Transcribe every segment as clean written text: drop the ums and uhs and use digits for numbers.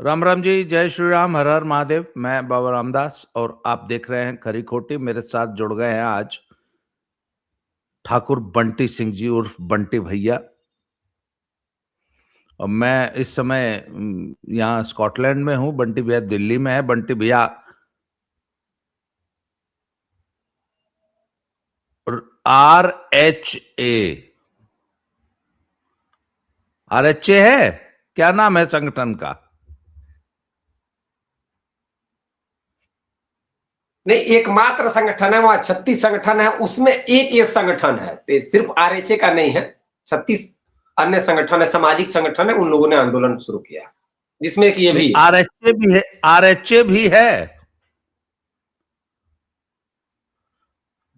राम राम जी, जय श्री राम, हर हर महादेव। मैं बाबा रामदास और आप देख रहे हैं खरी खोटी। मेरे साथ जुड़ गए हैं आज ठाकुर बंटी सिंह जी उर्फ बंटी भैया। और मैं इस समय यहाँ स्कॉटलैंड में हूँ, बंटी भैया दिल्ली में है। बंटी भैया RHA है, क्या नाम है संगठन का? नहीं, एकमात्र संगठन है वहां। 36 संगठन है, उसमें एक ये संगठन है, तो सिर्फ आरएचए का नहीं है। 36 अन्य संगठन है, सामाजिक संगठन है, उन लोगों ने आंदोलन शुरू किया, जिसमें कि ये भी RHA भी है। RHA भी है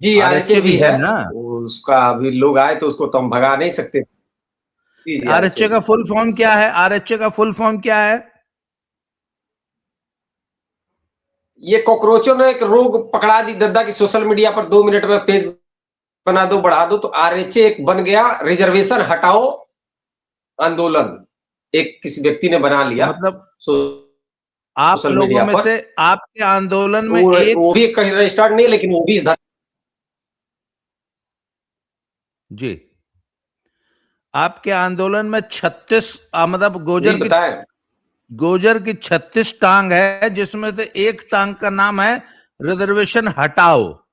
जी, आरएचए भी है ना। उसका अभी लोग आए तो उसको तो हम भगा नहीं सकते। जी, RHA का फुल फॉर्म क्या है? RHA का फुल फॉर्म क्या है? ये कॉकरोचों ने एक रोग पकड़ा दी दद्दा की सोशल मीडिया पर 2 मिनट में पेज बना दो, बढ़ा दो, तो आरएचए एक बन गया। रिजर्वेशन हटाओ आंदोलन एक किसी व्यक्ति ने बना लिया, मतलब आप सोशल लोगों मीडिया में पर। से आपके आंदोलन में वो भी कहीं रजिस्टर्ड नहीं, लेकिन वो भी जी, आपके आंदोलन में 36 मतलब गोजर की 36 टांग है, जिसमें से एक टांग का नाम है रिजर्वेशन हटाओ,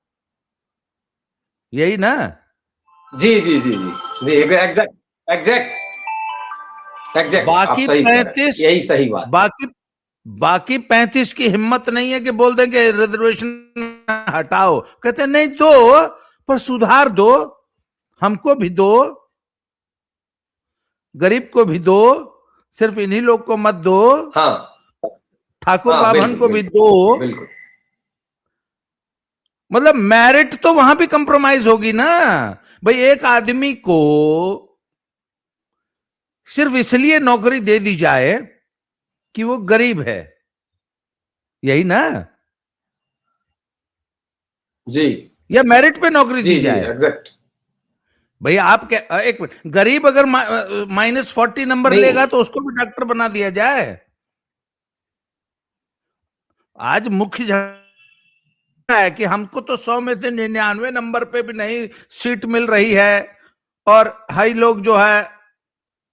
यही ना? जी जी जी जी जी, एग्जैक्ट एग्जैक्ट एग्जैक्ट, आप बाकी सही कह रहे हैं, 35 यही सही बात। बाकी 35 की हिम्मत नहीं है कि बोल देंगे रिजर्वेशन हटाओ। कहते नहीं, दो पर सुधार दो, हमको भी दो, गरीब को भी दो, सिर्फ इन्हीं लोग को मत दो। हाँ, ठाकुर बाभन को भी दो। बिल्कुल। मतलब मेरिट तो वहां भी कंप्रोमाइज होगी ना भाई। एक आदमी को सिर्फ इसलिए नौकरी दे दी जाए कि वो गरीब है, यही ना? जी, या मेरिट पे नौकरी दी जाए? एग्जैक्ट। भैया आप क्या, एक मिनट, गरीब अगर -40 नंबर लेगा तो उसको भी डॉक्टर बना दिया जाए? आज मुख्य है कि हमको तो 100 में से 99 नंबर पे भी नहीं सीट मिल रही है, और हाई लोग जो है,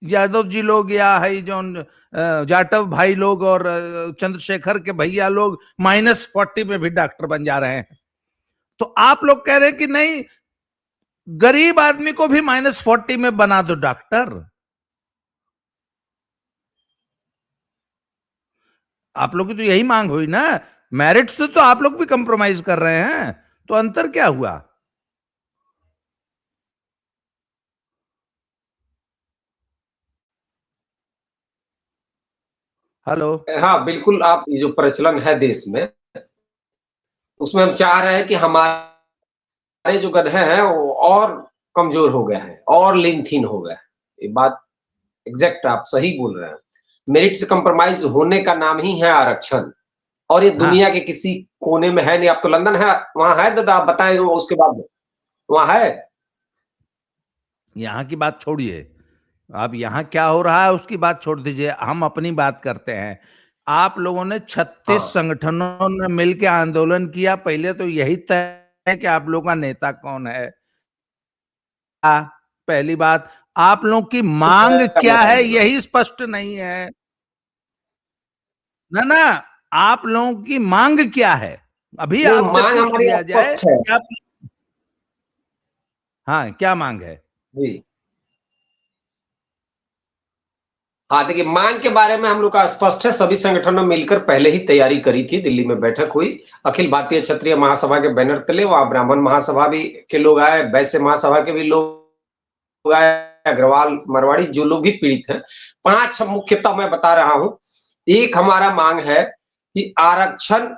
यादव जी लोग या हाई जो जाटव भाई लोग और चंद्रशेखर के भैया लोग -40 में भी डॉक्टर बन जा रहे हैं। तो आप लोग कह रहे हैं कि नहीं, गरीब आदमी को भी -40 में बना दो डॉक्टर। आप लोग की तो यही मांग हुई ना। मेरिट से तो आप लोग भी कंप्रोमाइज कर रहे हैं, तो अंतर क्या हुआ? हेलो। हाँ बिल्कुल, आप ये जो प्रचलन है देश में, उसमें हम चाह रहे हैं कि हमारे जो गधे हैं वो और कमजोर हो गए हैं और लीन हो गए हैं। ये बात एग्जैक्ट, आप सही बोल रहे हैं। मेरिट से कंप्रोमाइज होने का नाम ही है आरक्षण, और ये दुनिया के किसी कोने में है नहीं। आप तो लंदन है, वहां है दादा, आप बताएं उसके बाद। वहां है। यहाँ की बात छोड़िए, आप यहाँ क्या हो रहा है उसकी बात छोड़ दीजिए, हम अपनी बात करते हैं। आप लोगों ने 36 संगठनों ने मिलकर आंदोलन किया। पहले तो यही तय है कि आप लोगों का नेता कौन है। पहली बात, आप लोगों की मांग क्या है यही स्पष्ट नहीं है ना। ना, आप लोगों की मांग क्या है अभी आपसे पूछ लिया जाए कि आप, हाँ, क्या मांग है? जी हाँ, देखिए, मांग के बारे में हम लोग का स्पष्ट है। सभी संगठनों मिलकर पहले ही तैयारी करी थी। दिल्ली में बैठक हुई, अखिल भारतीय क्षत्रिय महासभा के बैनर तले। वहां ब्राह्मण महासभा भी के लोग आए, वैश्य महासभा के भी लोग आए, अग्रवाल मारवाड़ी जो लोग भी पीड़ित हैं। 5 मुख्यतः मैं बता रहा हूं। एक हमारा मांग है कि आरक्षण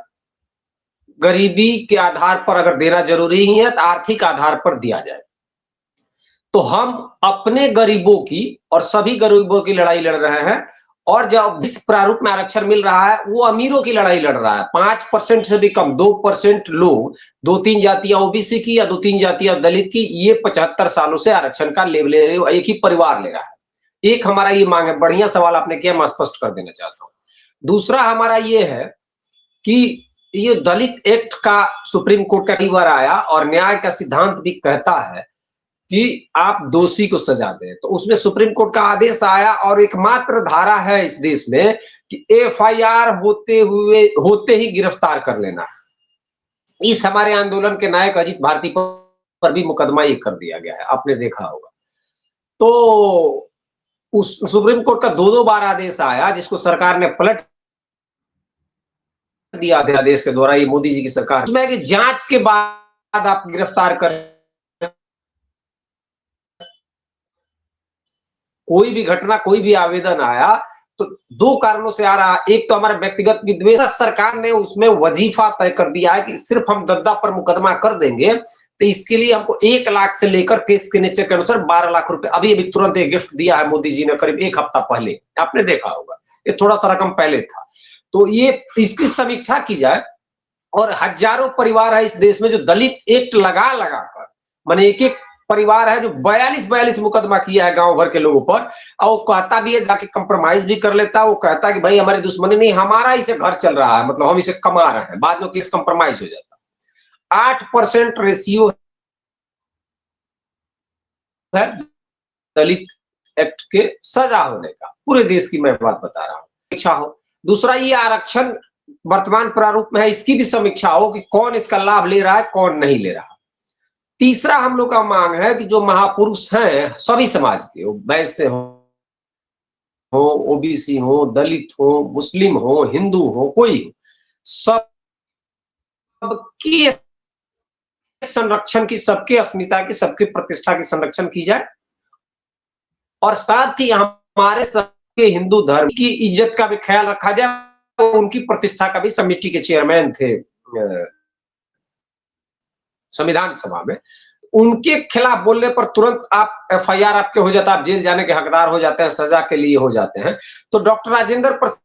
गरीबी के आधार पर अगर देना जरूरी ही है तो आर्थिक आधार पर दिया जाए। तो हम अपने गरीबों की और सभी गरीबों की लड़ाई लड़ रहे हैं, और जब जिस प्रारूप में आरक्षण मिल रहा है वो अमीरों की लड़ाई लड़ रहा है। 5% से भी कम, 2% लोग, 2-3 जातियां ओबीसी की या 2-3 जातियां दलित की, ये 75 सालों से आरक्षण का ले एक ही परिवार ले रहा है। एक हमारा ये मांग है। बढ़िया सवाल आपने किया, मैं स्पष्ट कर देना चाहता हूं। दूसरा हमारा ये है कि ये दलित एक्ट का सुप्रीम कोर्ट का कई बार आया और न्याय का सिद्धांत भी कहता है कि आप दोषी को सजा दें, तो उसमें सुप्रीम कोर्ट का आदेश आया और एकमात्र धारा है इस देश में कि एफआईआर होते ही गिरफ्तार कर लेना। इस हमारे आंदोलन के नायक अजीत भारती पर भी मुकदमा ये कर दिया गया है, आपने देखा होगा। तो उस सुप्रीम कोर्ट का दो बार आदेश आया जिसको सरकार ने पलट दिया अध्यादेश के द्वारा, ये मोदी जी की सरकार, उसमें कि जांच के बाद आप गिरफ्तार कर, कोई भी घटना कोई भी आवेदन आया तो दो कारणों से आ रहा। एक तो हमारा व्यक्तिगत विद्वेष, सरकार ने उसमें वजीफा तय कर दिया है कि सिर्फ हम दद्दा पर मुकदमा कर देंगे तो इसके लिए हमको 1 लाख से लेकर केस के नेचर के अनुसार 12 लाख रुपए, अभी अभी तुरंत एक गिफ्ट दिया है मोदी जी ने करीब 1 हफ्ता पहले, आपने देखा होगा, ये थोड़ा सा रकम पहले था। तो ये इसकी समीक्षा की जाए और हजारों परिवार है इस देश में जो दलित एक्ट लगा कर माने एक परिवार है जो 42 मुकदमा किया है गांव भर के लोगों पर, और वो कहता भी है, जाके कंप्रोमाइज भी कर लेता है, वो कहता है कि भाई हमारी दुश्मनी नहीं, हमारा इसे घर चल रहा है, मतलब हम इसे कमा रहे हैं, बाद में केस कंप्रोमाइज हो जाता। 8% रेशियो है दलित एक्ट के सजा होने का, पूरे देश की मैं बात बता रहा हूँ, इच्छा हो। दूसरा, ये आरक्षण वर्तमान प्रारूप में है, इसकी भी समीक्षा हो कि कौन इसका लाभ ले रहा है, कौन नहीं ले रहा। तीसरा हम लोग का मांग है कि जो महापुरुष हैं सभी समाज के, वैश्य हो, ओबीसी हो, दलित हो, मुस्लिम हो, हिंदू हो, कोई हो, सबकी संरक्षण की, सबके अस्मिता की, सबके प्रतिष्ठा की संरक्षण की जाए और साथ ही हमारे सबके हिंदू धर्म की इज्जत का भी ख्याल रखा जाए। उनकी प्रतिष्ठा का भी समिति के चेयरमैन थे संविधान सभा में, उनके खिलाफ बोलने पर तुरंत आप एफआईआर आपके हो जाता है, आप जेल जाने के हकदार हो जाते हैं, सजा के लिए हो जाते हैं। तो डॉक्टर राजेंद्र प्रसाद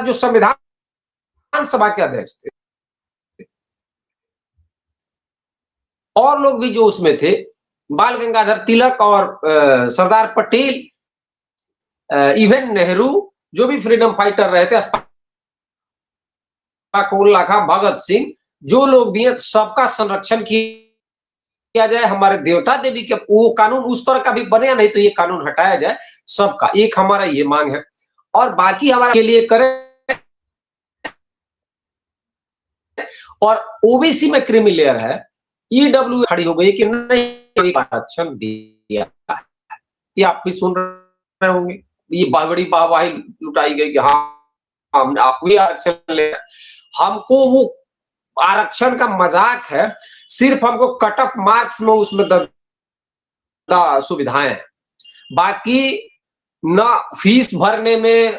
जो संविधान सभा के अध्यक्ष थे और लोग भी जो उसमें थे, बाल गंगाधर तिलक और सरदार पटेल, इवन नेहरू, जो भी फ्रीडम फाइटर रहे थे, भगत सिंह, जो लोग भी हैं, सबका संरक्षण किया जाए। हमारे देवता देवी के वो कानून उस तरह का भी बने, नहीं तो ये कानून हटाया जाए सबका, एक हमारा ये मांग है। और बाकी हमारा के लिए करें, और ओबीसी में क्रीमी लेयर है, ईडब्ल्यू खड़ी हो गई कि नहीं आरक्षण दिया, ये आप भी सुन रहे होंगे, ये बड़ी वाहवाही लुटाई गई कि हाँ हम आपको ही आरक्षण ले, हमको वो आरक्षण का मजाक है, सिर्फ हमको कट ऑफ मार्क्स में उसमें सुविधाएं हैं, बाकी न फीस भरने में,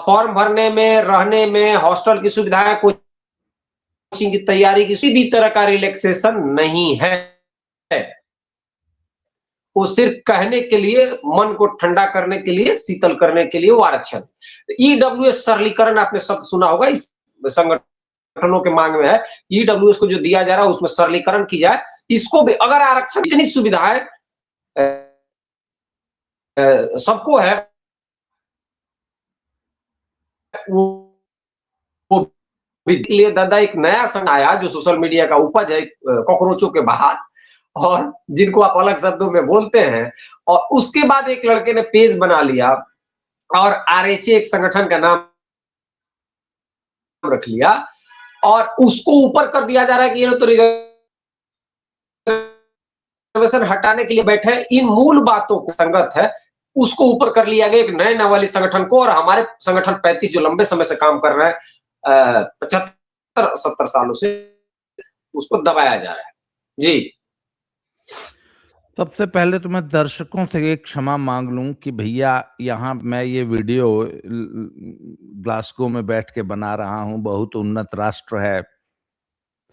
फॉर्म भरने में, रहने में, हॉस्टल की सुविधाएं, कोचिंग की तैयारी, किसी भी तरह का रिलैक्सेशन नहीं है। वो सिर्फ कहने के लिए, मन को ठंडा करने के लिए, शीतल करने के लिए वो आरक्षण। ईडब्ल्यूएस सरलीकरण आपने शब्द सुना होगा, इस संगठनों के मांग में है, ईडब्ल्यूएस को जो दिया जा रहा है उसमें सरलीकरण की जाए। इसको भी अगर आरक्षण इतनी सुविधाएं सबको है, वो लिए दादा एक नया संघ आया जो सोशल मीडिया का उपज है, कॉकरोचों के बाहर, और जिनको आप अलग शब्दों में बोलते हैं, और उसके बाद एक लड़के ने पेज बना लिया और आरएचए एक संगठन का नाम रख लिया और उसको ऊपर कर दिया जा रहा है कि ये तो रिजर्वेशन हटाने के लिए बैठे। इन मूल बातों को संगत है, उसको ऊपर कर लिया गया एक नए नावाली संगठन को, और हमारे संगठन 35 जो लंबे समय से काम कर रहे हैं 75-70 सालों से, उसको दबाया जा रहा है। जी, सबसे पहले तो मैं दर्शकों से एक क्षमा मांग लूं कि भैया यहाँ मैं ये वीडियो ग्लासगो में बैठ के बना रहा हूं, बहुत उन्नत राष्ट्र है,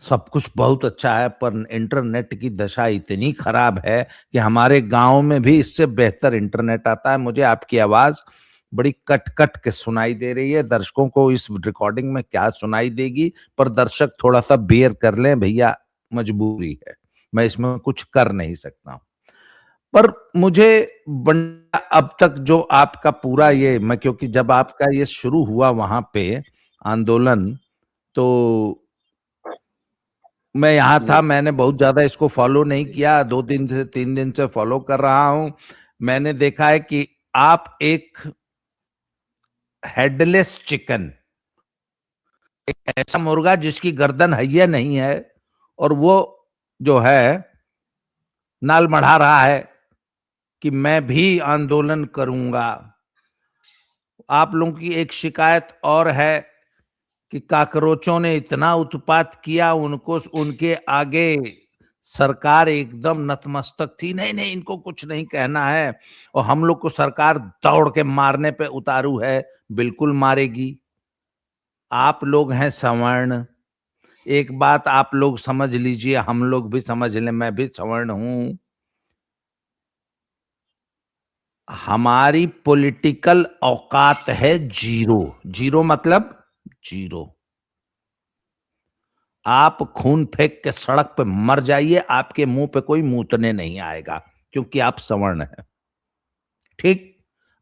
सब कुछ बहुत अच्छा है, पर इंटरनेट की दशा इतनी खराब है कि हमारे गांव में भी इससे बेहतर इंटरनेट आता है। मुझे आपकी आवाज बड़ी कट कट के सुनाई दे रही है, दर्शकों को इस रिकॉर्डिंग में क्या सुनाई देगी, पर दर्शक थोड़ा सा बेयर कर लें भैया, मजबूरी है, मैं इसमें कुछ कर नहीं सकता हूं। पर मुझे अब तक जो आपका पूरा ये मैं क्योंकि जब आपका ये शुरू हुआ वहां पे आंदोलन, तो मैं यहाँ था, मैंने बहुत ज्यादा इसको फॉलो नहीं किया, 2 दिन से 3 दिन से फॉलो कर रहा हूं। मैंने देखा है कि आप एक हेडलेस चिकन, एक ऐसा मुर्गा जिसकी गर्दन हैया नहीं है, और वो जो है नाल मढ़ा रहा है कि मैं भी आंदोलन करूंगा। आप लोगों की एक शिकायत और है कि काकरोचों ने इतना उत्पात किया, उनको उनके आगे सरकार एकदम नतमस्तक थी, नहीं नहीं इनको कुछ नहीं कहना है, और हम लोग को सरकार दौड़ के मारने पे उतारू है, बिल्कुल मारेगी। आप लोग हैं सवर्ण, एक बात आप लोग समझ लीजिए, हम लोग भी समझ लें, मैं भी सवर्ण हूं। हमारी पॉलिटिकल औकात है जीरो। जीरो मतलब जीरो। आप खून फेंक के सड़क पे मर जाइए, आपके मुंह पे कोई मूतने नहीं आएगा, क्योंकि आप सवर्ण हैं। ठीक?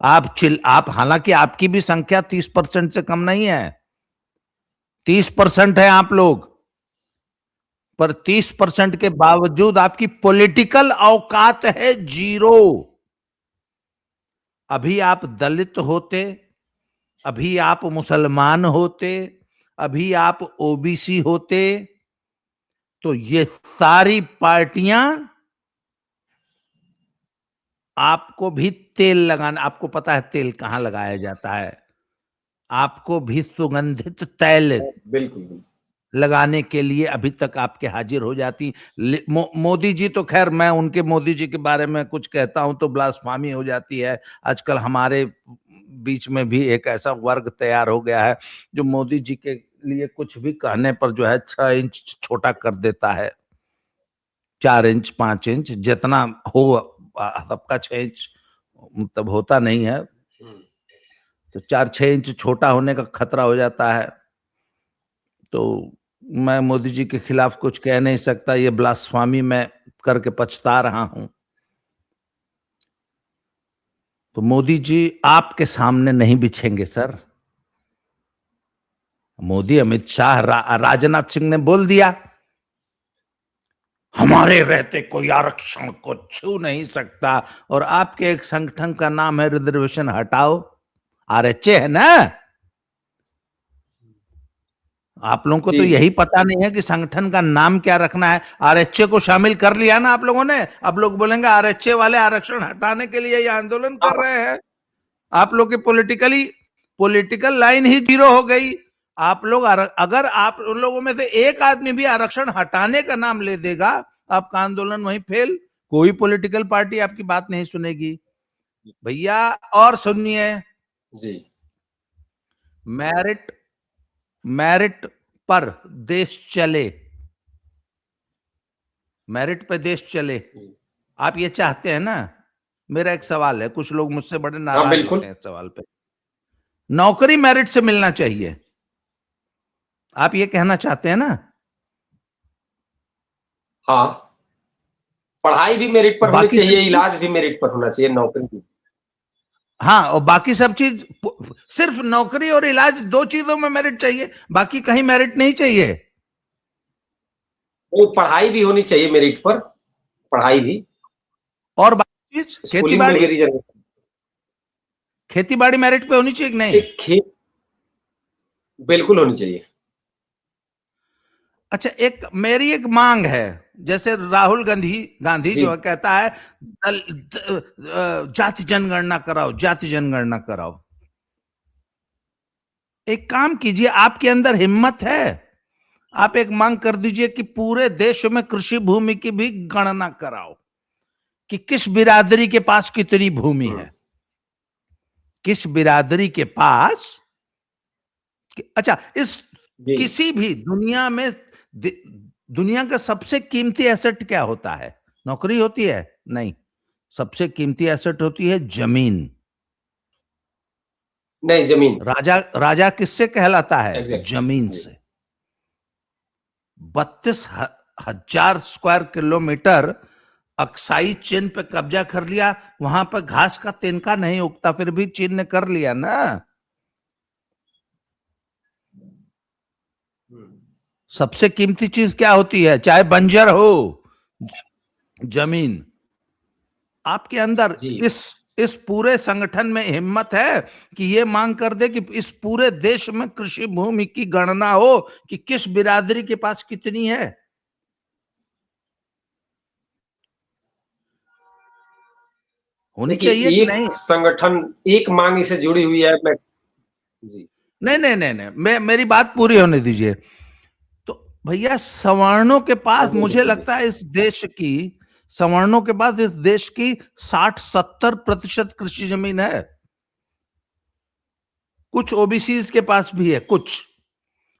आप हालांकि आपकी भी संख्या 30% से कम नहीं है, 30% है आप लोग, पर 30% के बावजूद आपकी पॉलिटिकल औकात है जीरो। अभी आप दलित होते, अभी आप मुसलमान होते, अभी आप ओबीसी होते, तो ये सारी पार्टियां आपको भी तेल लगाना, आपको पता है तेल कहां लगाया जाता है, आपको भी सुगंधित तेल बिल्कुल। लगाने के लिए अभी तक आपके हाजिर हो जाती। मोदी जी तो खैर, मैं उनके मोदी जी के बारे में कुछ कहता हूं तो ब्लास्फेमी हो जाती है। आजकल हमारे बीच में भी एक ऐसा वर्ग तैयार हो गया है जो मोदी जी के लिए कुछ भी कहने पर जो है 6 इंच छोटा कर देता है, 4 इंच 5 इंच जितना हो, सबका 6 इंच मतलब होता नहीं है, तो 4-6 इंच छोटा होने का खतरा हो जाता है। तो मैं मोदी जी के खिलाफ कुछ कह नहीं सकता, ये ब्लास्फेमी मैं करके पछता रहा हूं। तो मोदी जी आपके सामने नहीं बिछेंगे सर। मोदी, अमित शाह, राजनाथ सिंह ने बोल दिया हमारे रहते कोई आरक्षण को छू नहीं सकता, और आपके एक संगठन का नाम है रिजर्वेशन हटाओ, आरएचए है ना। आप लोगों को तो यही पता नहीं है कि संगठन का नाम क्या रखना है। आरएचए को शामिल कर लिया ना आप लोगों ने, अब लोग बोलेंगे आरएचए वाले आरक्षण हटाने के लिए ये आंदोलन कर रहे हैं। आप लोग की पॉलिटिकल लाइन ही जीरो हो गई। आप लोग अगर आप उन लोगों में से एक आदमी भी आरक्षण हटाने का नाम ले देगा, आपका आंदोलन वहीं फेल। कोई पॉलिटिकल पार्टी आपकी बात नहीं सुनेगी भैया। और सुनिए जी, मेरिट मेरिट पर देश चले, मेरिट पे देश चले, आप ये चाहते हैं ना। मेरा एक सवाल है, कुछ लोग मुझसे बड़े नाराज होते हैं इस सवाल पे। नौकरी मेरिट से मिलना चाहिए, आप ये कहना चाहते हैं ना। हाँ, पढ़ाई भी मेरिट पर होनी बाकी चाहिए, इलाज भी मेरिट पर होना चाहिए, नौकरी भी। हाँ, और बाकी सब चीज, सिर्फ नौकरी और इलाज, 2 चीजों में मेरिट चाहिए, बाकी कहीं मेरिट नहीं चाहिए। तो पढ़ाई भी होनी चाहिए मेरिट पर, पढ़ाई भी, और बाकी चीज खेती स्कूलिंग में भी बाड़ी, खेती बाड़ी मेरिट पे होनी चाहिए कि नहीं? खेत बिल्कुल होनी चाहिए। अच्छा, मेरी एक मांग है, जैसे राहुल गांधी जो है कहता है जाति जनगणना कराओ, जाति जनगणना कराओ। एक काम कीजिए, आपके अंदर हिम्मत है, आप एक मांग कर दीजिए कि पूरे देश में कृषि भूमि की भी गणना कराओ, कि किस बिरादरी के पास कितनी भूमि है, किस बिरादरी के पास। अच्छा, इस किसी भी दुनिया का सबसे कीमती एसेट क्या होता है? नौकरी होती है? नहीं, सबसे कीमती एसेट होती है जमीन। नहीं, जमीन। राजा किससे कहलाता है? जमीन से। 32,000 स्क्वायर किलोमीटर अक्साई चीन पे कब्जा कर लिया, वहां पर घास का तिनका नहीं उगता, फिर भी चीन ने कर लिया ना। सबसे कीमती चीज क्या होती है? चाहे बंजर हो जमीन। आपके अंदर जी इस पूरे संगठन में हिम्मत है कि ये मांग कर दे कि इस पूरे देश में कृषि भूमि की गणना हो कि किस बिरादरी के पास कितनी है? होनी चाहिए देखिए, कि एक नहीं? संगठन, एक मांग इससे जुड़ी हुई है। मैं जी नहीं नहीं नहीं नहीं, मेरी बात पूरी होने दीजिए। तो भैया, सवर्णों के हाँ, पास बोलिए मुझे बोलिए। लगता है इस देश की, सवर्णों के पास इस देश की 60-70% कृषि जमीन है। कुछ ओबीसीज के पास भी है, कुछ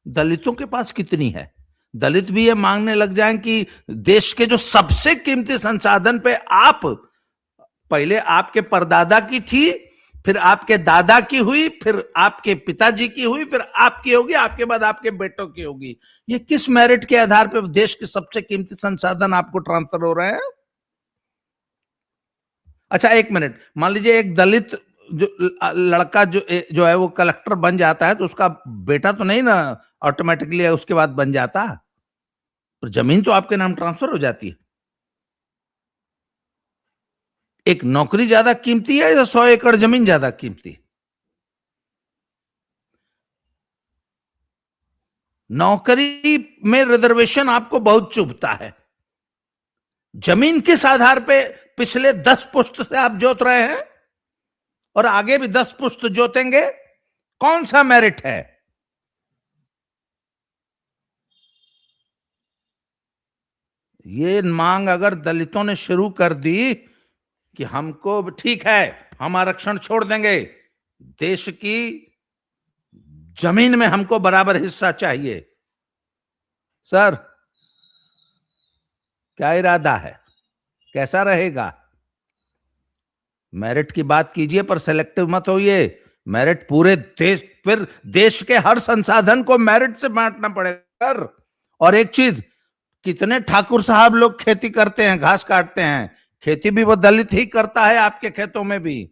दलितों के पास कितनी है? दलित भी ये मांगने लग जाएं कि देश के जो सबसे कीमती संसाधन पे आप, पहले आपके परदादा की थी, फिर आपके दादा की हुई, फिर आपके पिताजी की हुई, फिर आपकी होगी, आपके बाद आपके बेटों की होगी। ये किस मेरिट के आधार पर देश के सबसे कीमती संसाधन आपको ट्रांसफर हो रहे हैं? अच्छा, एक मिनट, मान लीजिए एक दलित जो लड़का जो है वो कलेक्टर बन जाता है, तो उसका बेटा तो नहीं ना ऑटोमेटिकली उसके बाद बन जाता, तो जमीन तो आपके नाम ट्रांसफर हो जाती है। एक नौकरी ज्यादा कीमती है या 100 एकड़ जमीन ज्यादा कीमती? नौकरी में रिजर्वेशन आपको बहुत चुभता है, जमीन किस आधार पे पिछले 10 पुश्त से आप जोत रहे हैं और आगे भी 10 पुश्त जोतेंगे? कौन सा मेरिट है? ये मांग अगर दलितों ने शुरू कर दी कि हमको ठीक है, हम आरक्षण छोड़ देंगे, देश की जमीन में हमको बराबर हिस्सा चाहिए, सर क्या इरादा है? कैसा रहेगा? मेरिट की बात कीजिए पर सेलेक्टिव मत होइए। मेरिट पूरे देश, फिर देश के हर संसाधन को मेरिट से बांटना पड़ेगा। और एक चीज, कितने ठाकुर साहब लोग खेती करते हैं, घास काटते हैं, खेती भी वो दलित ही करता है आपके खेतों में भी।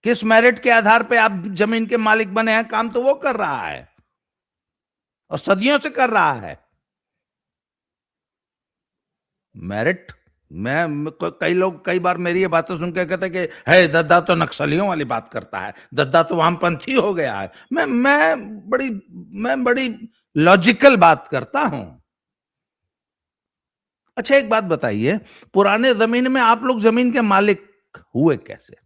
किस मेरिट के आधार पे आप जमीन के मालिक बने हैं? काम तो वो कर रहा है और सदियों से कर रहा है। मेरिट मैं कई लोग कई बार मेरी ये बातें सुन के कहते कि है दद्दा तो नक्सलियों वाली बात करता है, दद्दा तो वामपंथी हो गया है। मैं बड़ी लॉजिकल बात करता हूं। अच्छा, एक बात बताइए, पुराने जमीन में आप लोग जमीन के मालिक हुए कैसे?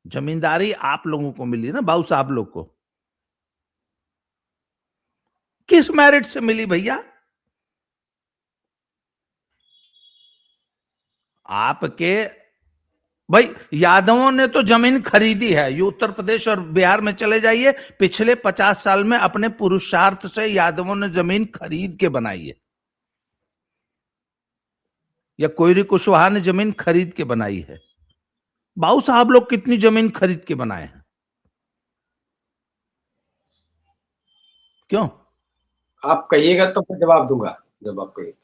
जमींदारी आप लोगों को मिली ना, बाबू साहब लोग को, किस मेरिट से मिली भैया? आपके भाई यादवों ने तो जमीन खरीदी है। ये उत्तर प्रदेश और बिहार में चले जाइए, पिछले 50 साल में अपने पुरुषार्थ से यादवों ने जमीन खरीद के बनाई है, या कोयरी कुशवाहा ने जमीन खरीद के बनाई है। बाबू साहब लोग कितनी जमीन खरीद के बनाए हैं? क्यों? आप कहिएगा तो मैं जवाब दूंगा, जब आप कहिए।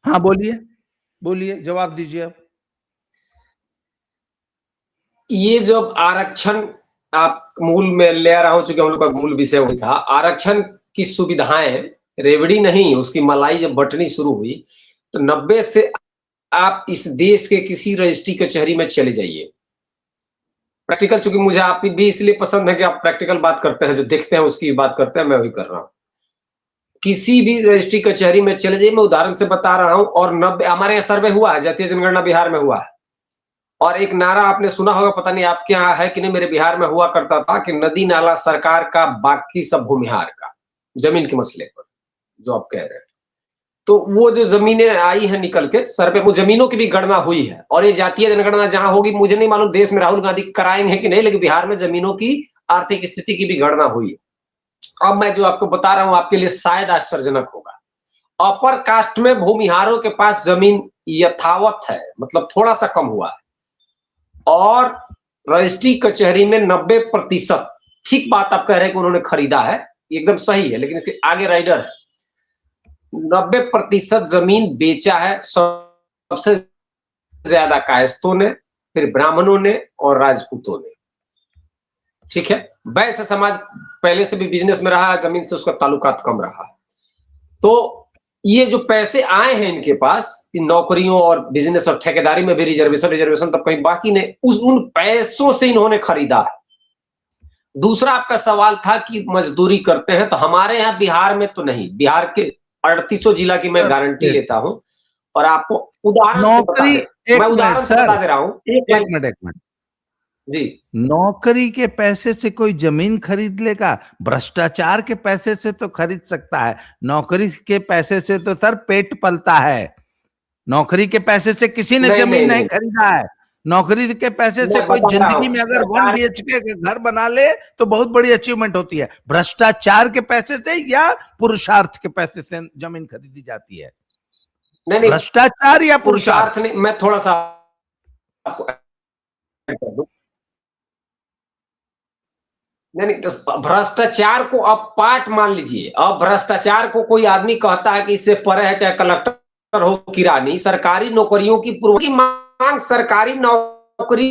हाँ बोलिए, बोलिए, जवाब दीजिए आप। ये जो आरक्षण आप मूल में ले रहा हूं, चूंकि हम लोग का मूल विषय वही था, आरक्षण की सुविधाएं, रेवड़ी नहीं, उसकी मलाई जब बंटनी शुरू हुई तो 90 से आप इस देश के किसी रजिस्ट्री कचहरी में चले जाइए। प्रैक्टिकल, चूंकि मुझे आप भी इसलिए पसंद है कि आप प्रैक्टिकल बात करते हैं, जो देखते हैं उसकी बात करते हैं, मैं वही कर रहा हूं। किसी भी रजिस्ट्री कचहरी में चले जाइए, मैं उदाहरण से बता रहा हूं। और 90, हमारे यहाँ सर्वे हुआ है, जातीय जनगणना बिहार में हुआ है, और एक नारा आपने सुना होगा, पता नहीं आपके यहाँ है कि नहीं, मेरे बिहार में हुआ करता था कि नदी नाला सरकार का, बाकी सब भूमिहार का, जमीन के मसले पर जो आप कह रहे हैं। तो वो जो जमीनें आई हैं निकल के सर पे, वो जमीनों की भी गणना हुई है। और ये जातीय जनगणना जहां होगी, मुझे नहीं मालूम देश में राहुल गांधी कराएंगे कि नहीं, लेकिन बिहार में जमीनों की आर्थिक स्थिति की भी गणना हुई है। अब मैं जो आपको बता रहा हूं आपके लिए शायद आश्चर्यजनक होगा। अपर कास्ट में भूमिहारों के पास जमीन यथावत है, मतलब थोड़ा सा कम हुआ है, और रजिस्ट्री कचहरी में 90%, ठीक बात आप कह रहे हैं कि उन्होंने खरीदा है, एकदम सही है, लेकिन इसके आगे राइडर है। 90% जमीन बेचा है सबसे ज्यादा कायस्थों ने, फिर ब्राह्मणों ने और राजपूतों ने। ठीक है, वैश्य समाज पहले से भी बिजनेस में रहा है, जमीन से उसका ताल्लुकात कम रहा। तो ये जो पैसे आए हैं इनके पास, इन नौकरियों और बिजनेस और ठेकेदारी में भी रिजर्वेशन तब कहीं बाकी नहीं, उन पैसों से इन्होंने खरीदा है। दूसरा आपका सवाल था कि मजदूरी करते हैं, तो हमारे यहाँ बिहार में तो नहीं, बिहार के 3800 जिला की मैं गारंटी लेता हूं और आपको उदाहरण से बता नौकरी, दे, मैं उदाहरण से बता दे रहा हूं। एक मिनट जी, नौकरी के पैसे से कोई जमीन खरीद लेगा? भ्रष्टाचार के पैसे से तो खरीद सकता है, नौकरी के पैसे से तो सर पेट पलता है। नौकरी के पैसे से किसी ने जमीन नहीं खरीदा है। नौकरी के पैसे से कोई जिंदगी में अगर 1 BHK के घर बना ले तो बहुत बड़ी अचीवमेंट होती है। भ्रष्टाचार के पैसे से या पुरुषार्थ के पैसे से जमीन खरीदी जाती है? नहीं, भ्रष्टाचार या पुरुषार्थ? नहीं, मैं थोड़ा सा आपको नहीं, तो भ्रष्टाचार को अब पार्ट मान लीजिए। अब भ्रष्टाचार को कोई आदमी कहता है कि इससे परे है, चाहे कलेक्टर हो, किरानी, सरकारी नौकरियों की पूर्व की मांग सरकारी नौकरी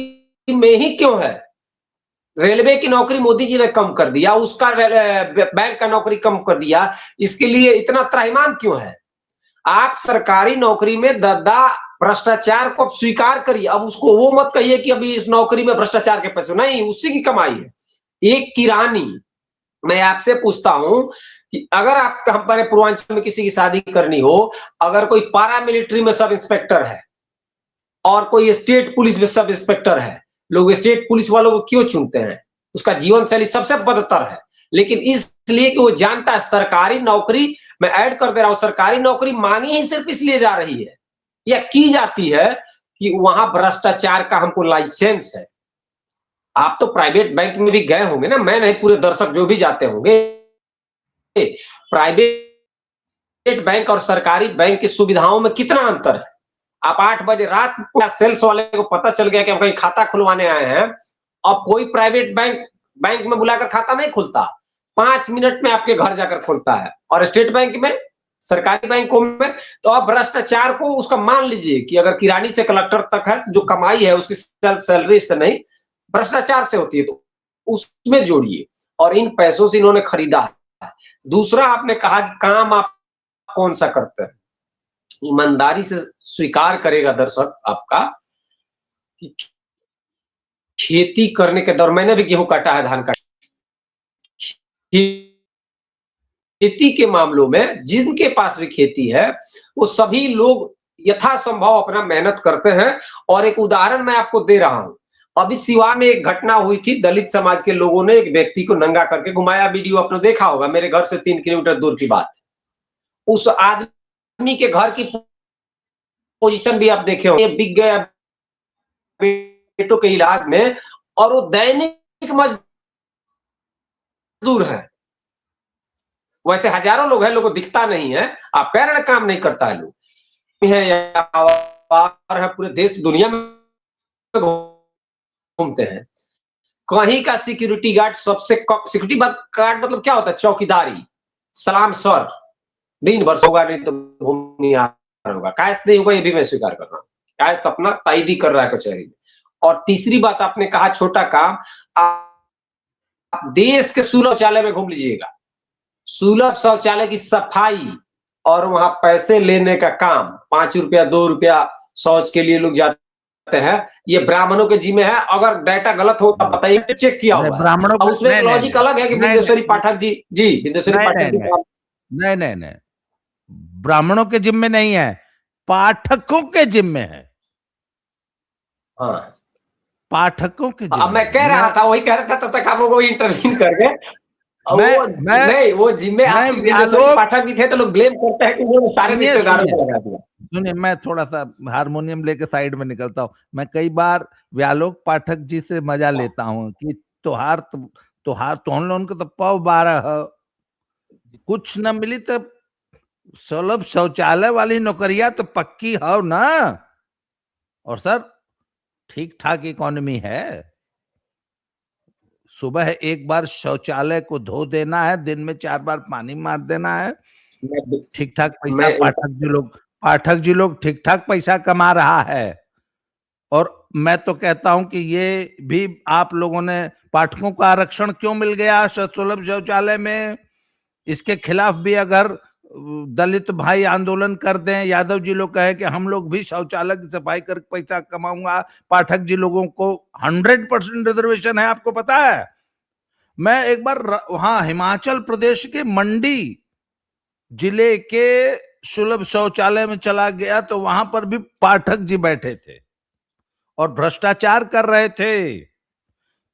में ही क्यों है? रेलवे की नौकरी मोदी जी ने कम कर दिया, उसका बैंक का नौकरी कम कर दिया, इसके लिए इतना त्राहिमाम क्यों है? आप सरकारी नौकरी में दद्दा भ्रष्टाचार को स्वीकार करिए। अब उसको वो मत कहिए कि अभी इस नौकरी में भ्रष्टाचार के पैसे नहीं, उसी की कमाई है। एक किरानी, मैं आपसे पूछता हूं कि अगर आप हमारे पूर्वांचल में किसी की शादी करनी हो, अगर कोई पारा मिलिट्री में सब इंस्पेक्टर है और कोई स्टेट पुलिस में सब इंस्पेक्टर है, लोग स्टेट पुलिस वालों को क्यों चुनते हैं? उसका जीवन शैली सबसे बदतर है, लेकिन इसलिए कि वो जानता है सरकारी नौकरी, मैं ऐड कर दे रहा हूं, सरकारी नौकरी मांगी ही सिर्फ इसलिए जा रही है या की जाती है कि वहां भ्रष्टाचार का हमको लाइसेंस है। आप तो प्राइवेट बैंक में भी गए होंगे ना, मैं नहीं, पूरे दर्शक जो भी जाते होंगे, प्राइवेट बैंक और सरकारी बैंक की सुविधाओं में कितना अंतर है? आप 8 बजे रात को सेल्स वाले को पता चल गया कि हम कहीं खाता खुलवाने आए हैं, अब कोई प्राइवेट बैंक में बुलाकर खाता नहीं खुलता, 5 मिनट में आपके घर जाकर खुलता है। और स्टेट बैंक में, सरकारी बैंकों में तो आप भ्रष्टाचार को उसका मान लीजिए कि अगर किरानी से कलेक्टर तक है, जो कमाई है उसकी सैलरी से नहीं, भ्रष्टाचार से होती है, तो उसमें जोड़िए। और इन पैसों से इन्होंने खरीदा है। दूसरा आपने कहा कि काम आप कौन सा करते हैं? ईमानदारी से स्वीकार करेगा दर्शक आपका कि खेती करने के दौर, मैंने भी गेहूं काटा है, धान काटा, खेती के मामलों में जिनके पास भी खेती है वो सभी लोग यथासंभव अपना मेहनत करते हैं। और एक उदाहरण मैं आपको दे रहा हूं, अभी सिवान में एक घटना हुई थी, दलित समाज के लोगों ने एक व्यक्ति को नंगा करके घुमाया, वीडियो आपने देखा होगा, मेरे घर से 3 किलोमीटर दूर की बात। उस आदमी के घर की पोजीशन भी आप देखे होंगे, बिक गया बेटों के इलाज में, और वो दैनिक मजदूर है। वैसे हजारों लोग हैं, लोगों को दिखता नहीं है, आप कह रहे हैं काम नहीं करता है, लोग है या पूरे देश दुनिया में घूमते हैं। कहीं का सिक्योरिटी गार्ड सबसे सिक्योरिटी गार्ड मतलब क्या होता है? चौकीदारी, सलाम सर, दिन भर सोगा नहीं तो घूम होगा, कायस्थ नहीं होगा, ये भी मैं स्वीकार कर रहा हूँ। कायस्थ अपना ताईदी कर रहा है कचहरी में। और तीसरी बात आपने कहा छोटा काम, आप देश के सुलभ शौचालय में घूम लीजिएगा, सुलभ शौचालय की सफाई और वहां पैसे लेने का काम, 5 रुपया 2 रुपया शौच के लिए लोग जाते हैं, ये ब्राह्मणों के जिम्मे है। अगर डाटा गलत हो तो बताइए, चेक किया हुआ है। अब उसमें लॉजिक अलग है कि बिंदेश्वरी पाठक जी बिंदेश्वरी पाठक जी, नहीं, ब्राह्मणों के जिम्मे नहीं है, पाठकों के जिम्मे है। हाँ, पाठकों के जिम्मे। अब मैं कह रहा था, वही कह रहा था, तब तक आप वो इंटरव्यू करके नहीं, वो जिम्मे आपके बिंदेश्वरी पाठक भी थे, तो लोग ब्लेम करते हैं कि वो सारे रिश्तेदारों को लगा दिया। सुनिए, मैं थोड़ा सा हारमोनियम लेके साइड में निकलता हूँ। मैं कई बार व्यालोक पाठक जी से मजा लेता हूँ कि तुहार तो हम लोगों को तो पौ 12 कुछ न मिली तो सुलभ शौचालय वाली नौकरियां तो पक्की हो ना। और सर ठीक ठाक इकोनॉमी है, सुबह एक बार शौचालय को धो देना है, दिन में 4 बार पानी मार देना है, ठीक ठाक पैसा पाठक जी लोग ठीक ठाक पैसा कमा रहा है। और मैं तो कहता हूं कि ये भी आप लोगों ने पाठकों का आरक्षण क्यों मिल गया सुलभ शौचालय में, इसके खिलाफ भी अगर दलित भाई आंदोलन कर दें, यादव जी लोग कहे कि हम लोग भी शौचालय की सफाई कर पैसा कमाऊंगा, पाठक जी लोगों को 100% रिजर्वेशन है, आपको पता है। मैं एक बार वहां हिमाचल प्रदेश के मंडी जिले के सुलभ शौचालय में चला गया तो वहां पर भी पाठक जी बैठे थे और भ्रष्टाचार कर रहे थे,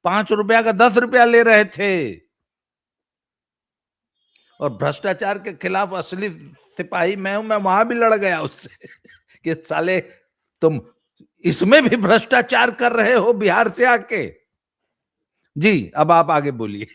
5 रुपया का 10 रुपया ले रहे थे। और भ्रष्टाचार के खिलाफ असली सिपाही मैं हूं, मैं वहां भी लड़ गया उससे कि साले तुम इसमें भी भ्रष्टाचार कर रहे हो बिहार से आके। जी अब आप आगे बोलिए।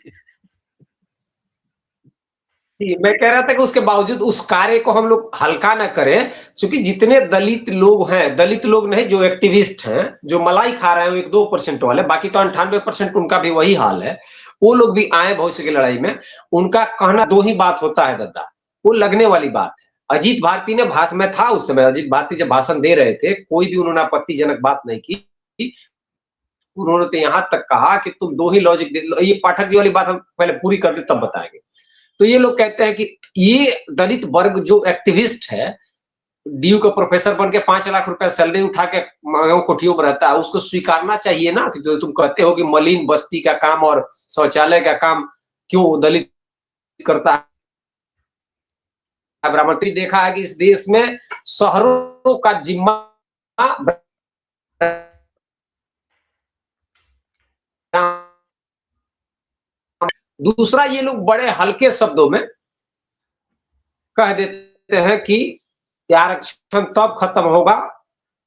मैं कह रहा था कि उसके बावजूद उस कार्य को हम लोग हल्का ना करें, क्योंकि जितने दलित लोग हैं, दलित लोग नहीं जो एक्टिविस्ट हैं, जो मलाई खा रहे हैं, 1-2% वाले, बाकी तो 98% उनका भी वही हाल है, वो लोग भी आए भविष्य की लड़ाई में। उनका कहना 2 ही बात होता है दादा, वो लगने वाली बात है। अजीत भारती ने भाषण में था उस समय, अजीत भारती जब भाषण दे रहे थे, कोई भी उन्होंने आपत्तिजनक बात नहीं की। उन्होंने तो यहां तक कहा कि तुम 2 ही लॉजिक दे, ये पाठक जी वाली बात हम पहले पूरी कर दे तब बताएंगे। तो ये लोग कहते हैं कि ये दलित वर्ग जो एक्टिविस्ट है, डीयू का प्रोफेसर बन के 5 लाख रुपए सैलरी उठा के कोठियों में रहता है, उसको स्वीकारना चाहिए ना कि जो तुम कहते हो कि मलिन बस्ती का काम और शौचालय का काम क्यों दलित करता है। ब्राह्मण देखा है कि इस देश में शहरों का जिम्मा दूसरा, ये लोग बड़े हल्के शब्दों में कह देते हैं कि आरक्षण तब खत्म होगा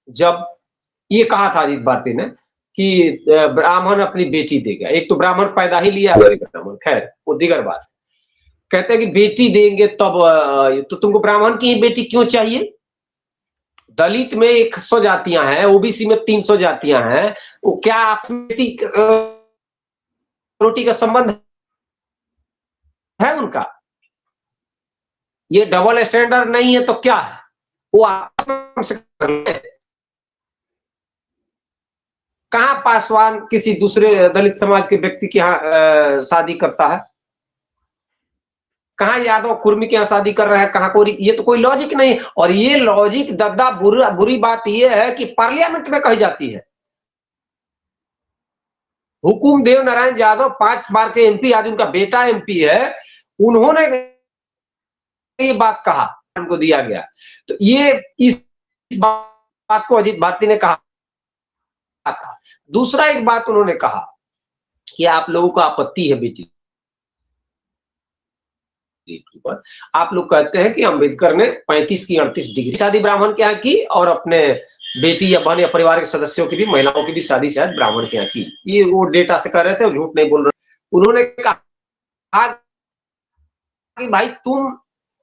जब, ये कहा था अजीत भारती ने कि ब्राह्मण अपनी बेटी देगा। एक तो ब्राह्मण पैदा ही लिया है ब्राह्मण, खैर वो दीगर बात। कहते हैं कि बेटी देंगे तब, तो तुमको ब्राह्मण की ही बेटी क्यों चाहिए? दलित में 100 जातियां हैं, ओबीसी में 300 जातियां हैं, वो क्या आपस में बेटी रोटी का संबंध है उनका? ये डबल स्टैंडर्ड नहीं है तो क्या है? वो आपस में कर ले। कहां पासवान किसी दूसरे दलित समाज के व्यक्ति के यहाँ शादी करता है? कहां यादव कुर्मी के यहाँ शादी कर रहा है? कहां कोई, ये तो कोई लॉजिक नहीं। और ये लॉजिक दद्दा बुरी बात ये है कि पार्लियामेंट में कही जाती है। हुकुम देव नारायण यादव 5 बार के एमपी, आज उनका बेटा एमपी है, उन्होंने ये बात कहा, उनको दिया गया। तो ये इस बात को अजीत भारती ने कहा था। दूसरा एक बात उन्होंने कहा कि आप लोगों को आपत्ति है बेटी पर, आप लोग कहते हैं कि अंबेडकर ने 35 की 38 डिग्री शादी ब्राह्मण के यहाँ की और अपने बेटी या बहन या परिवार के सदस्यों की भी, महिलाओं की भी शादी शायद ब्राह्मण के यहाँ की। ये वो डेटा से कर रहे थे, झूठ नहीं बोल रहे। उन्होंने कहा कि भाई तुम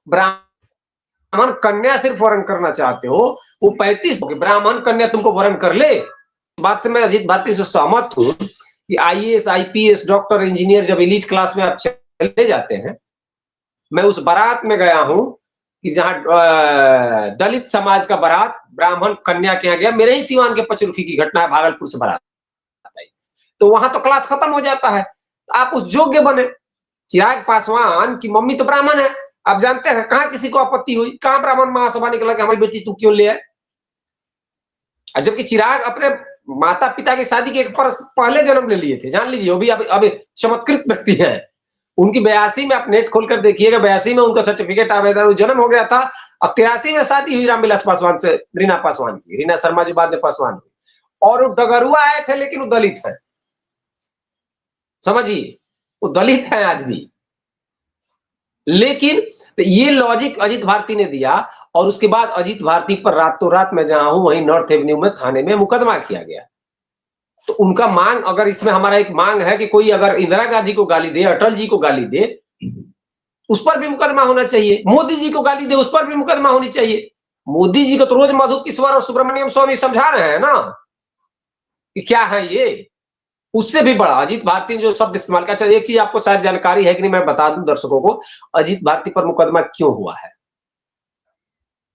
ब्राह्मण कन्या सिर्फ वरण करना चाहते हो, वो 35 ब्राह्मण कन्या तुमको वरण कर ले। इस बात से मैं अजीत भारती से सहमत हूं कि आईएएस, आईपीएस, डॉक्टर, इंजीनियर जब एलीट क्लास में आप चले जाते हैं, मैं उस बारात में गया हूं कि जहां दलित समाज का बारात ब्राह्मण कन्या के यहाँ गया, मेरे ही सिवान के पचरुखी की घटना है, भागलपुर से बारात आई, तो वहां तो क्लास खत्म हो जाता है, आप उस योग्य बने। चिराग पासवान की मम्मी तो ब्राह्मण है, आप जानते हैं, कहां किसी को आपत्ति हुई? कहां ब्राह्मण महासभा निकला कि हमारी बेटी तू क्यों ले आए? जबकि चिराग अपने माता पिता की शादी के एक पहले जन्म ले लिए थे, जान लीजिए, वो भी अभी चमत्कृत व्यक्ति है। उनकी 82 में आप नेट खोलकर देखिएगा, 82 में उनका सर्टिफिकेट आवेदन जन्म हो गया था। अब 83 में शादी हुई रामविलास पासवान से, रीना पासवान की, रीना शर्मा जी बाद में पासवान हुई, और वो डगरुआ आए थे लेकिन वो दलित है, समझिए, वो दलित है आज भी। लेकिन तो ये लॉजिक अजीत भारती ने दिया, और उसके बाद अजीत भारती पर रातों रात मैं जहां हूं वहीं नॉर्थ एवेन्यू में थाने में मुकदमा किया गया। तो उनका मांग, अगर इसमें हमारा एक मांग है कि कोई अगर इंदिरा गांधी को गाली दे, अटल जी को गाली दे, उस पर भी मुकदमा होना चाहिए। मोदी जी को गाली दे, उस पर भी मुकदमा होनी चाहिए। मोदी जी को तो रोज मधु किश्वर और सुब्रमण्यम स्वामी समझा रहे हैं ना कि क्या है ये, उससे भी बड़ा अजीत भारती ने जो शब्द इस्तेमाल किया। अच्छा, एक चीज आपको शायद जानकारी है कि नहीं, मैं बता दूं दर्शकों को, अजीत भारती पर मुकदमा क्यों हुआ है।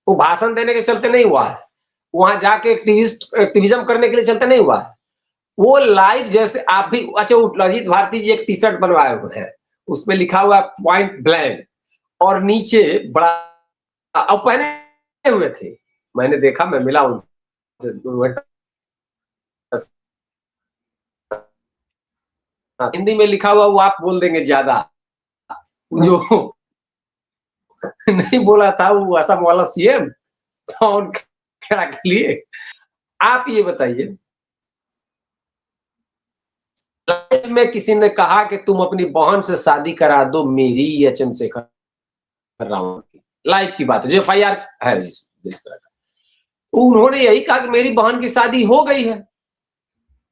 वो भाषण देने के चलते नहीं हुआ है, वहां जाके एक्टिविज्म करने के लिए चलते नहीं हुआ है। वो लाइव, जैसे आप भी, अच्छा, अजीत भारती जी एक टी शर्ट बनवाए हुए हैं, उसमें लिखा हुआ है पॉइंट ब्लैंक, और नीचे बड़ा, अब पहने हुए थे, मैंने देखा, मैं मिला उनसे 2 घंटा। हिंदी में लिखा हुआ वो आप बोल देंगे ज्यादा, जो नहीं बोला था वो असम वाला सीएम, तो उनका के लिए आप ये बताइए, में किसी ने कहा कि तुम अपनी बहन से शादी करा दो मेरी या चंद्रशेखर रावण की, लाइव की बात है, जो एफआईआर है जिस तरह का, उन्होंने यही कहा कि मेरी बहन की शादी हो गई है,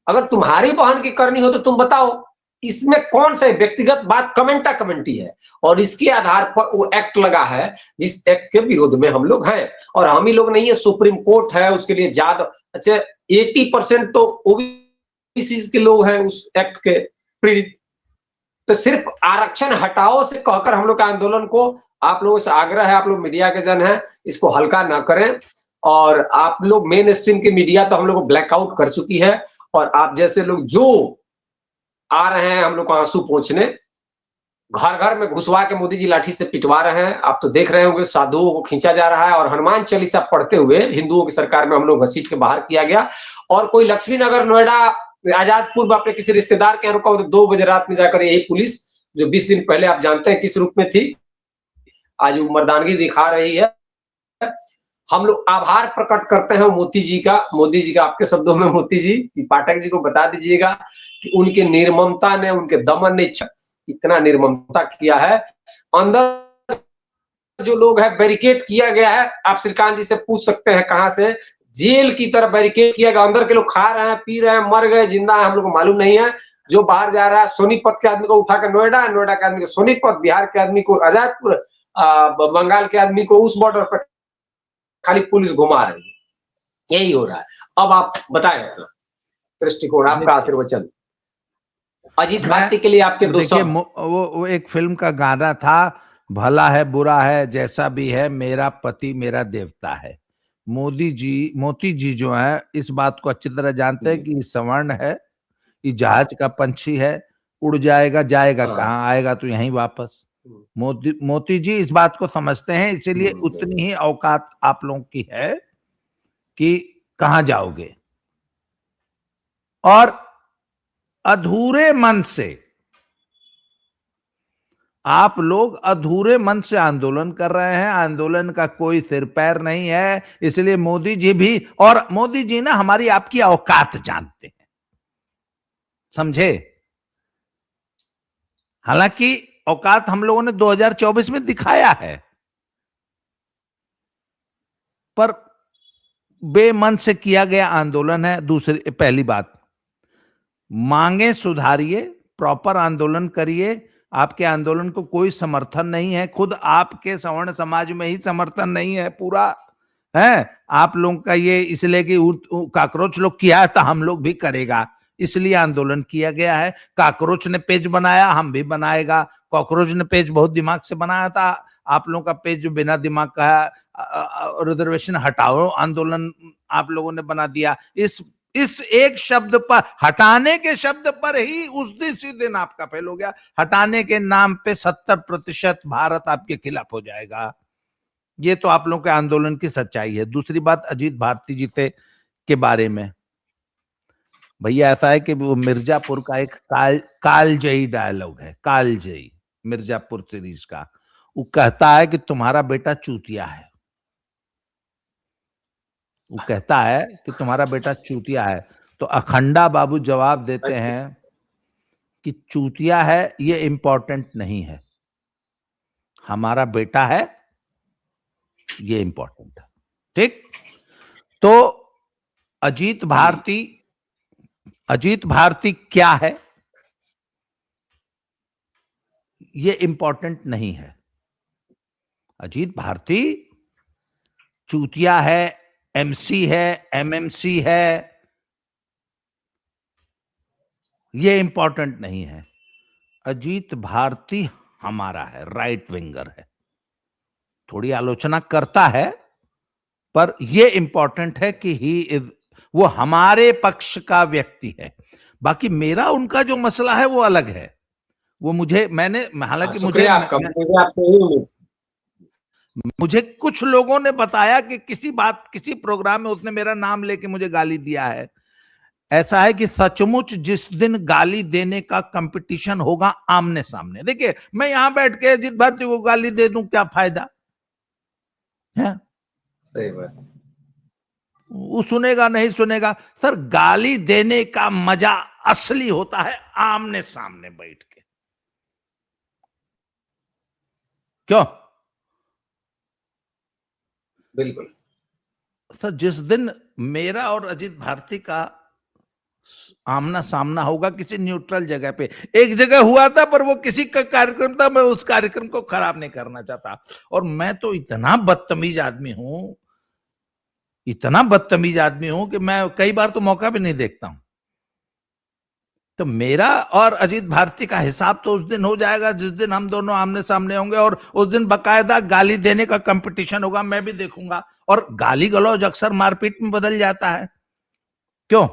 अगर तुम्हारी बहन की करनी हो तो तुम बताओ। इसमें कौन सा व्यक्तिगत बात कमेंटा कमेंटी है, और इसके आधार पर वो एक्ट लगा है, जिस एक्ट के विरोध में हम लोग हैं, और हम ही लोग नहीं है, सुप्रीम कोर्ट है उसके लिए ज्यादा। अच्छा, 80% तो ओबीसी के लोग हैं उस एक्ट के पीड़ित। तो सिर्फ आरक्षण हटाओ से कहकर हम लोग के आंदोलन को, आप लोगों से आग्रह है, आप लोग मीडिया के जन हैं, इसको हल्का ना करें। और आप लोग मेन स्ट्रीम की मीडिया तो हम लोग को ब्लैकआउट कर चुकी है, और आप जैसे लोग जो आ रहे हैं हम लोग को आंसू पोंछने, घर घर में घुसवा के मोदी जी लाठी से पिटवा रहे हैं। आप तो देख रहे होंगे, साधुओं को खींचा जा रहा है, और हनुमान चालीसा पढ़ते हुए हिंदुओं की सरकार में हम लोग घसीट के बाहर किया गया। और कोई लक्ष्मी नगर, नोएडा, आजादपुर में अपने किसी रिश्तेदार के यहाँ रुका, 2 बजे रात में जाकर यही पुलिस, जो 20 दिन पहले आप जानते हैं किस रूप में थी, आज वो मर्दानगी दिखा रही है। हम लोग आभार प्रकट करते हैं मोदी जी का, आपके शब्दों में मोदी जी, पाठक जी को बता दीजिएगा कि उनके निर्ममता ने, उनके दमन ने इतना निर्ममता किया है। अंदर जो लोग है बैरिकेड किया गया है, आप श्रीकांत जी से पूछ सकते हैं कहां से, जेल की तरह बैरिकेड किया गया। अंदर के लोग खा रहे हैं, पी रहे हैं, मर गए, जिंदा है, हम लोग को मालूम नहीं है। जो बाहर जा रहा है, सोनीपत के आदमी को उठाकर नोएडा, नोएडा के आदमी को सोनीपत, बिहार के आदमी को आजादपुर, बंगाल के आदमी को उस बॉर्डर पर खाली पुलिस घुमा रही है। यही हो रहा है। अब आप बताएं अपना दृष्टिकोण, आपका आशीर्वचन अजीत भारती के लिए, आपके दो देखिए, शब्द। वो एक फिल्म का गाना था, भला है बुरा है जैसा भी है मेरा पति मेरा देवता है। मोदी जी जो है इस बात को अच्छी तरह जानते हैं कि ये सवर्ण है, ये जहाज का पंछी है, उड़ जाएगा, जाएगा कहाँ, आएगा तो यहीं वापस। मोदी जी इस बात को समझते हैं, इसीलिए उतनी ही औकात आप लोगों की है कि कहां जाओगे। और अधूरे मन से आप लोग अधूरे मन से आंदोलन कर रहे हैं, आंदोलन का कोई सिर पैर नहीं है। इसलिए मोदी जी भी, और मोदी जी ना हमारी आपकी औकात जानते हैं, समझे। हालांकि औकात हम लोगों ने 2024 में दिखाया है, पर बेमन से किया गया आंदोलन है। दूसरी, पहली बात, मांगे सुधारिए, प्रॉपर आंदोलन करिए। आपके आंदोलन को कोई समर्थन नहीं है, खुद आपके सवर्ण समाज में ही समर्थन नहीं है पूरा, है आप लोगों का ये, इसलिए कि काकरोच लोग किया था, हम लोग भी करेगा, इसलिए आंदोलन किया गया है। काकरोच ने पेज बनाया, हम भी बनाएगा। कॉकरोच ने पेज बहुत दिमाग से बनाया था, आप लोगों का पेज जो बिना दिमाग का है, रिजर्वेशन हटाओ आंदोलन आप लोगों ने बना दिया। इस एक शब्द पर, हटाने के शब्द पर ही उस दिन इसी दिन आपका फेल हो गया। हटाने के नाम पे 70% भारत आपके खिलाफ हो जाएगा। ये तो आप लोगों के आंदोलन की सच्चाई है। दूसरी बात, अजीत भारती जी से के बारे में, भैया ऐसा है कि वो मिर्जापुर का एक कालजयी डायलॉग है, कालजयी, मिर्जापुर सीरीज का। वो कहता है कि तुम्हारा बेटा चूतिया है, वो कहता है कि तुम्हारा बेटा चूतिया है। तो अखंडा बाबू जवाब देते हैं कि चूतिया है ये इंपॉर्टेंट नहीं है, हमारा बेटा है ये इंपॉर्टेंट है। ठीक, तो अजीत भारती क्या है ये इंपॉर्टेंट नहीं है। अजीत भारती चूतिया है, एमसी है, एमएमसी है, ये इंपॉर्टेंट नहीं है। अजीत भारती हमारा है, राइट विंगर है, थोड़ी आलोचना करता है, पर ये इंपॉर्टेंट है कि ही इज, वो हमारे पक्ष का व्यक्ति है। बाकी मेरा उनका जो मसला है वो अलग है। वो मैंने हालांकि शुक्रिया आपका, मुझे आपसे यही उम्मीद। मुझे कुछ लोगों ने बताया कि किसी प्रोग्राम में उसने मेरा नाम लेके मुझे गाली दिया है। ऐसा है कि सचमुच जिस दिन गाली देने का कंपटीशन होगा आमने सामने, देखिए मैं यहां बैठ के अजीत भारती को गाली दे दूं, क्या फायदा है? सही बात। वो सुनेगा नहीं सुनेगा। सर गाली देने का मजा असली होता है आमने सामने बैठ के। क्यों? बिल्कुल सर जिस दिन मेरा और अजीत भारती का आमना सामना होगा किसी न्यूट्रल जगह पे, एक जगह हुआ था पर वो किसी का कार्यक्रम था, मैं उस कार्यक्रम को खराब नहीं करना चाहता। और मैं तो इतना बदतमीज आदमी हूं, इतना बदतमीज आदमी हूं कि मैं कई बार तो मौका भी नहीं देखता हूं। तो मेरा और अजीत भारती का हिसाब तो उस दिन हो जाएगा जिस दिन हम दोनों आमने सामने होंगे, और उस दिन बकायदा गाली देने का कंपटीशन होगा, मैं भी देखूंगा। और गाली गलौज अक्सर मारपीट में बदल जाता है, क्यों?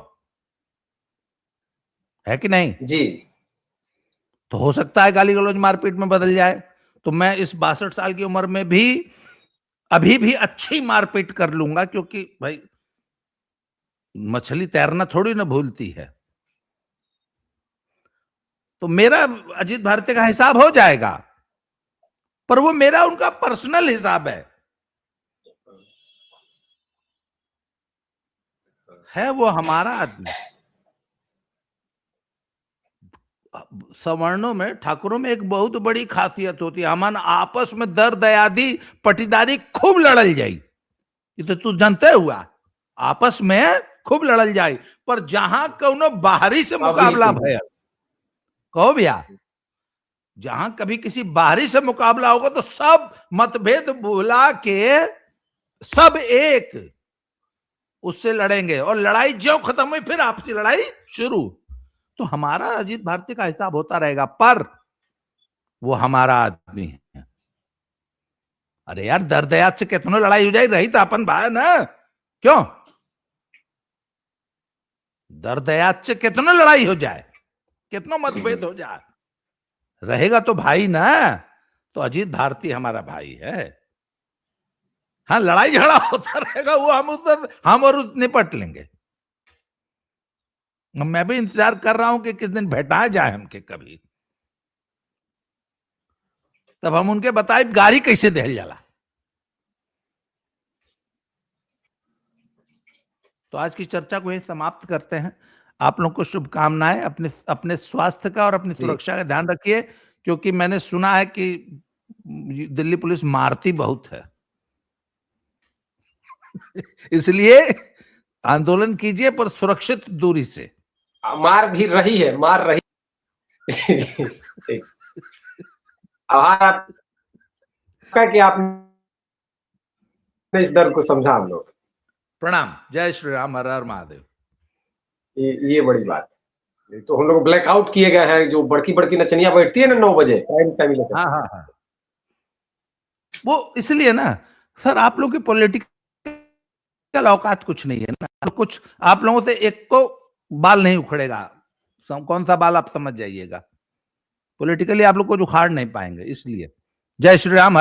है कि नहीं? जी। तो हो सकता है गाली गलौज मारपीट में बदल जाए। तो मैं इस 62 साल की उम्र में भी अभी भी अच्छी मारपीट कर लूंगा, क्योंकि भाई मछली तैरना थोड़ी ना भूलती है। तो मेरा अजीत भारती का हिसाब हो जाएगा, पर वो मेरा उनका पर्सनल हिसाब है वो हमारा आदमी। सवर्णों में, ठाकुरों में एक बहुत बड़ी खासियत होती है, हमन आपस में दर दयादी पटीदारी खूब लड़ल जाई, ये तो तू जानते हुआ, आपस में खूब लड़ल जाए। पर जहां कौनो बाहरी से मुकाबला भय, कहो भैया, जहां कभी किसी बाहरी से मुकाबला होगा तो सब मतभेद भुला के सब एक उससे लड़ेंगे, और लड़ाई जो खत्म हुई फिर आपसी लड़ाई शुरू। तो हमारा अजीत भारती का हिसाब होता रहेगा, पर वो हमारा आदमी है। अरे यार दर्द याद से कितनों लड़ाई हो जाए, रही तो अपन भाई ना, क्यों? दर्द याद से कितनों लड़ाई हो जाए, कितनों मतभेद हो जाए, रहेगा तो भाई ना। तो अजीत भारती हमारा भाई है। हाँ लड़ाई झगड़ा होता रहेगा, वो हम और निपट लेंगे। मैं भी इंतजार कर रहा हूं कि किस दिन भेटा जाए हमके कभी, तब हम उनके बताए गाड़ी कैसे दहल जाला। तो आज की चर्चा को यही समाप्त करते हैं। आप लोगों को शुभकामनाएं, अपने अपने स्वास्थ्य का और अपनी सुरक्षा का ध्यान रखिए, क्योंकि मैंने सुना है कि दिल्ली पुलिस मारती बहुत है। इसलिए आंदोलन कीजिए पर सुरक्षित दूरी से। मार भी रही है, मार रही आभार आपका कि आपने इस दर्द को समझा हम लोग। प्रणाम, जय श्री राम, हर हर महादेव। ये बड़ी बात। तो हम लोग ब्लैकआउट किए गए हैं, जो बड़की बड़की नचनिया बैठती है ना 9 बजे टाइम। हाँ हाँ हाँ, वो इसलिए ना सर, आप लोग की पॉलिटिकल औकात कुछ नहीं है ना, तो कुछ आप लोगों से एक को बाल नहीं उखड़ेगा, कौन सा बाल आप समझ जाइएगा, पॉलिटिकली आप लोग को उखाड़ नहीं पाएंगे। इसलिए जय श्री राम, हर